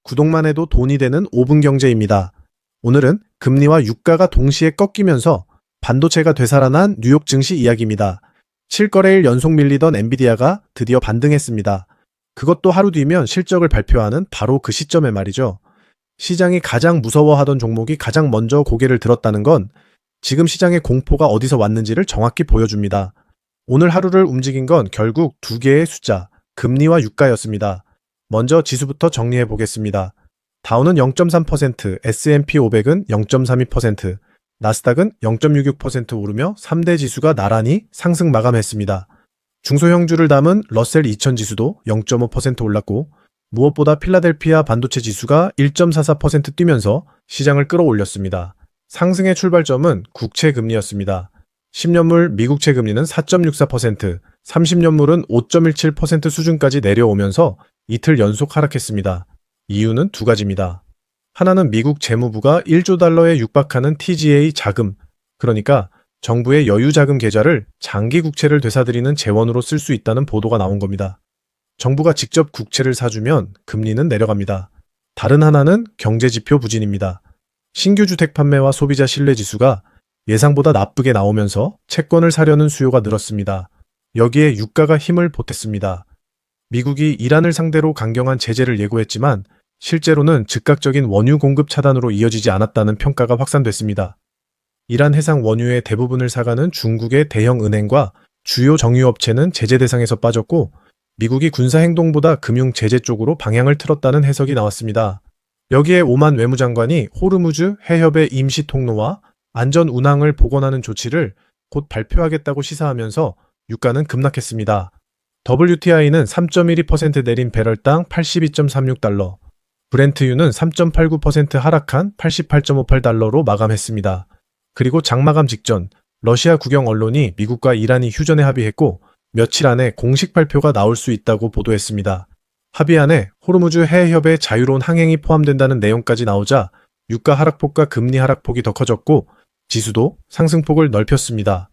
구독만 해도 돈이 되는 5분 경제입니다. 오늘은 금리와 유가가 동시에 꺾이면서 반도체가 되살아난 뉴욕 증시 이야기입니다. 7거래일 연속 밀리던 엔비디아가 드디어 반등했습니다. 그것도 하루 뒤면 실적을 발표하는 바로 그 시점에 말이죠. 시장이 가장 무서워하던 종목이 가장 먼저 고개를 들었다는 건 지금 시장의 공포가 어디서 왔는지를 정확히 보여줍니다. 오늘 하루를 움직인 건 결국 두 개의 숫자, 금리와 유가였습니다. 먼저 지수부터 정리해 보겠습니다. 다우는 0.3%, S&P 500은 0.32%, 나스닥은 0.66% 오르며 3대 지수가 나란히 상승 마감했습니다. 중소형주를 담은 러셀 2000 지수도 0.5% 올랐고 무엇보다 필라델피아 반도체 지수가 1.44% 뛰면서 시장을 끌어올렸습니다. 상승의 출발점은 국채금리였습니다. 10년물 미국채 금리는 4.64%, 30년물은 5.17% 수준까지 내려오면서 이틀 연속 하락했습니다. 이유는 두 가지입니다. 하나는 미국 재무부가 1조 달러에 육박하는 TGA 자금, 그러니까 정부의 여유 자금 계좌를 장기 국채를 되사들이는 재원으로 쓸 수 있다는 보도가 나온 겁니다. 정부가 직접 국채를 사주면 금리는 내려갑니다. 다른 하나는 경제지표 부진입니다. 신규 주택 판매와 소비자 신뢰 지수가 예상보다 나쁘게 나오면서 채권을 사려는 수요가 늘었습니다. 여기에 유가가 힘을 보탰습니다. 미국이 이란을 상대로 강경한 제재를 예고했지만 실제로는 즉각적인 원유 공급 차단으로 이어지지 않았다는 평가가 확산됐습니다. 이란 해상 원유의 대부분을 사가는 중국의 대형 은행과 주요 정유업체는 제재 대상에서 빠졌고 미국이 군사행동보다 금융 제재 쪽으로 방향을 틀었다는 해석이 나왔습니다. 여기에 오만 외무장관이 호르무즈 해협의 임시 통로와 안전 운항을 복원하는 조치를 곧 발표하겠다고 시사하면서 유가는 급락했습니다. WTI는 3.12% 내린 배럴당 82.36달러, 브렌트유는 3.89% 하락한 88.58달러로 마감했습니다. 그리고 장마감 직전 러시아 국영 언론이 미국과 이란이 휴전에 합의했고 며칠 안에 공식 발표가 나올 수 있다고 보도했습니다. 합의 안에 호르무즈 해협의 자유로운 항행이 포함된다는 내용까지 나오자 유가 하락폭과 금리 하락폭이 더 커졌고 지수도 상승폭을 넓혔습니다.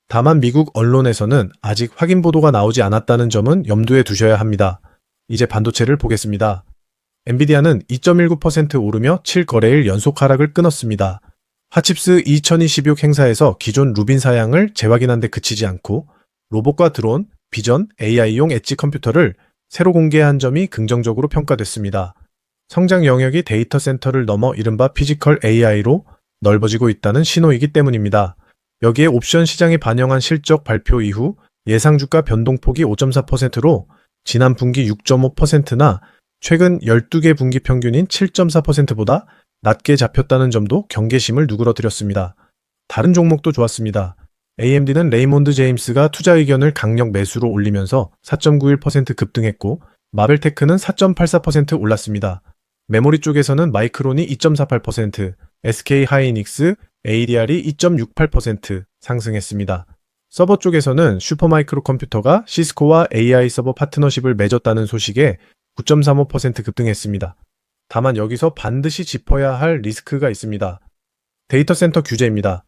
다만 미국 언론에서는 아직 확인 보도가 나오지 않았다는 점은 염두에 두셔야 합니다. 이제 반도체를 보겠습니다. 엔비디아는 2.19% 오르며 7거래일 연속 하락을 끊었습니다. 핫칩스 2026 행사에서 기존 루빈 사양을 재확인한 데 그치지 않고 로봇과 드론, 비전, AI용 엣지 컴퓨터를 새로 공개한 점이 긍정적으로 평가됐습니다. 성장 영역이 데이터 센터를 넘어 이른바 피지컬 AI로 넓어지고 있다는 신호이기 때문입니다. 여기에 옵션 시장이 반영한 실적 발표 이후 예상 주가 변동폭이 5.4%로 지난 분기 6.5%나 최근 12개 분기 평균인 7.4%보다 낮게 잡혔다는 점도 경계심을 누그러뜨렸습니다. 다른 종목도 좋았습니다. AMD는 레이몬드 제임스가 투자 의견을 강력 매수로 올리면서 4.91% 급등했고 마벨테크는 4.84% 올랐습니다. 메모리 쪽에서는 마이크론이 2.48%, SK 하이닉스, ADR이 2.68% 상승했습니다. 서버 쪽에서는 슈퍼마이크로 컴퓨터가 시스코와 AI 서버 파트너십을 맺었다는 소식에 9.35% 급등했습니다. 다만 여기서 반드시 짚어야 할 리스크가 있습니다. 데이터 센터 규제입니다.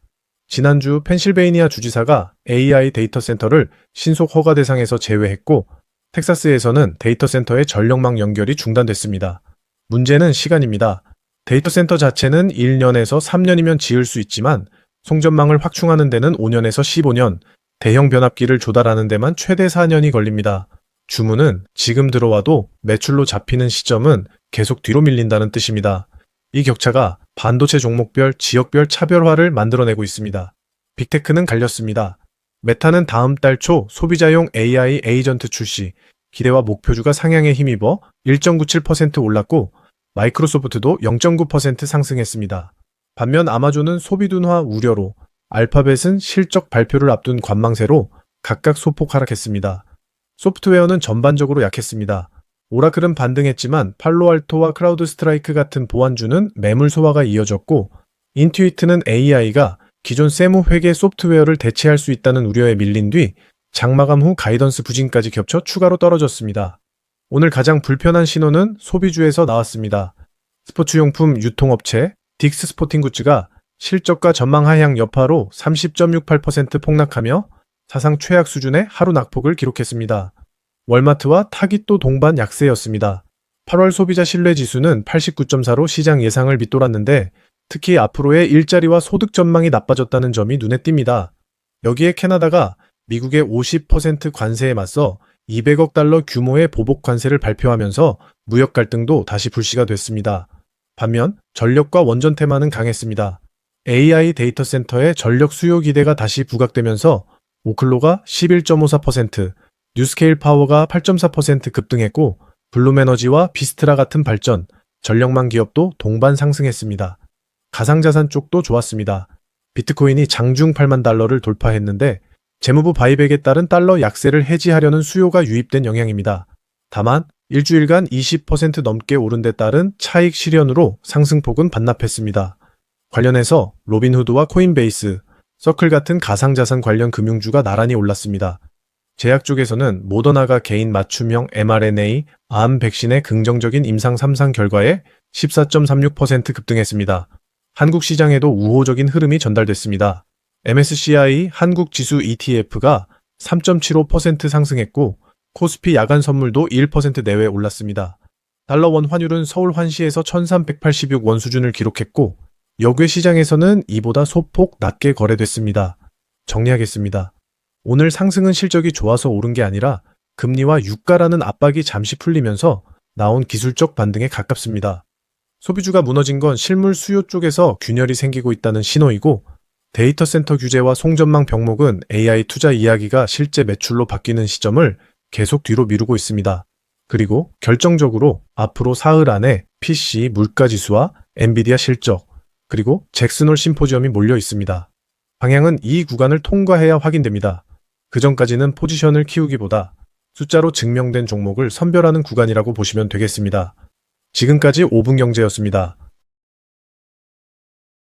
지난주 펜실베이니아 주지사가 AI 데이터 센터를 신속 허가 대상에서 제외했고 텍사스에서는 데이터 센터의 전력망 연결이 중단됐습니다. 문제는 시간입니다. 데이터 센터 자체는 1년에서 3년이면 지을 수 있지만 송전망을 확충하는 데는 5년에서 15년, 대형 변압기를 조달하는 데만 최대 4년이 걸립니다. 주문은 지금 들어와도 매출로 잡히는 시점은 계속 뒤로 밀린다는 뜻입니다. 이 격차가 반도체 종목별, 지역별 차별화를 만들어내고 있습니다. 빅테크는 갈렸습니다. 메타는 다음 달 초 소비자용 AI 에이전트 출시, 기대와 목표주가 상향에 힘입어 1.97% 올랐고 마이크로소프트도 0.9% 상승했습니다. 반면 아마존은 소비 둔화 우려로, 알파벳은 실적 발표를 앞둔 관망세로 각각 소폭 하락했습니다. 소프트웨어는 전반적으로 약했습니다. 오라클은 반등했지만 팔로알토와 크라우드 스트라이크 같은 보안주는 매물 소화가 이어졌고 인투이트는 AI가 기존 세무 회계 소프트웨어를 대체할 수 있다는 우려에 밀린 뒤 장마감 후 가이던스 부진까지 겹쳐 추가로 떨어졌습니다. 오늘 가장 불편한 신호는 소비주에서 나왔습니다. 스포츠용품 유통업체 딕스 스포팅굿즈가 실적과 전망 하향 여파로 30.68% 폭락하며 사상 최악 수준의 하루 낙폭을 기록했습니다. 월마트와 타깃도 동반 약세였습니다. 8월 소비자 신뢰 지수는 89.4로 시장 예상을 밑돌았는데 특히 앞으로의 일자리와 소득 전망이 나빠졌다는 점이 눈에 띕니다. 여기에 캐나다가 미국의 50% 관세에 맞서 200억 달러 규모의 보복 관세를 발표하면서 무역 갈등도 다시 불씨가 됐습니다. 반면 전력과 원전 테마는 강했습니다. AI 데이터 센터의 전력 수요 기대가 다시 부각되면서 오클로가 11.54%, 뉴스케일 파워가 8.4% 급등했고 블룸에너지와 비스트라 같은 발전, 전력망 기업도 동반 상승했습니다. 가상자산 쪽도 좋았습니다. 비트코인이 장중 8만 달러를 돌파했는데 재무부 바이백에 따른 달러 약세를 해지하려는 수요가 유입된 영향입니다. 다만 일주일간 20% 넘게 오른 데 따른 차익 실현으로 상승폭은 반납했습니다. 관련해서 로빈후드와 코인베이스, 서클 같은 가상자산 관련 금융주가 나란히 올랐습니다. 제약 쪽에서는 모더나가 개인 맞춤형 mRNA, 암 백신의 긍정적인 임상 3상 결과에 14.36% 급등했습니다. 한국 시장에도 우호적인 흐름이 전달됐습니다. MSCI 한국 지수 ETF가 3.75% 상승했고 코스피 야간 선물도 1% 내외 올랐습니다. 달러 원 환율은 서울 환시에서 1386원 수준을 기록했고 역외 시장에서는 이보다 소폭 낮게 거래됐습니다. 정리하겠습니다. 오늘 상승은 실적이 좋아서 오른 게 아니라 금리와 유가라는 압박이 잠시 풀리면서 나온 기술적 반등에 가깝습니다. 소비주가 무너진 건 실물 수요 쪽에서 균열이 생기고 있다는 신호이고 데이터 센터 규제와 송전망 병목은 AI 투자 이야기가 실제 매출로 바뀌는 시점을 계속 뒤로 미루고 있습니다. 그리고 결정적으로 앞으로 사흘 안에 PC 물가지수와 엔비디아 실적, 그리고 잭슨홀 심포지엄이 몰려 있습니다. 방향은 이 구간을 통과해야 확인됩니다. 그 전까지는 포지션을 키우기보다 숫자로 증명된 종목을 선별하는 구간이라고 보시면 되겠습니다. 지금까지 5분 경제였습니다.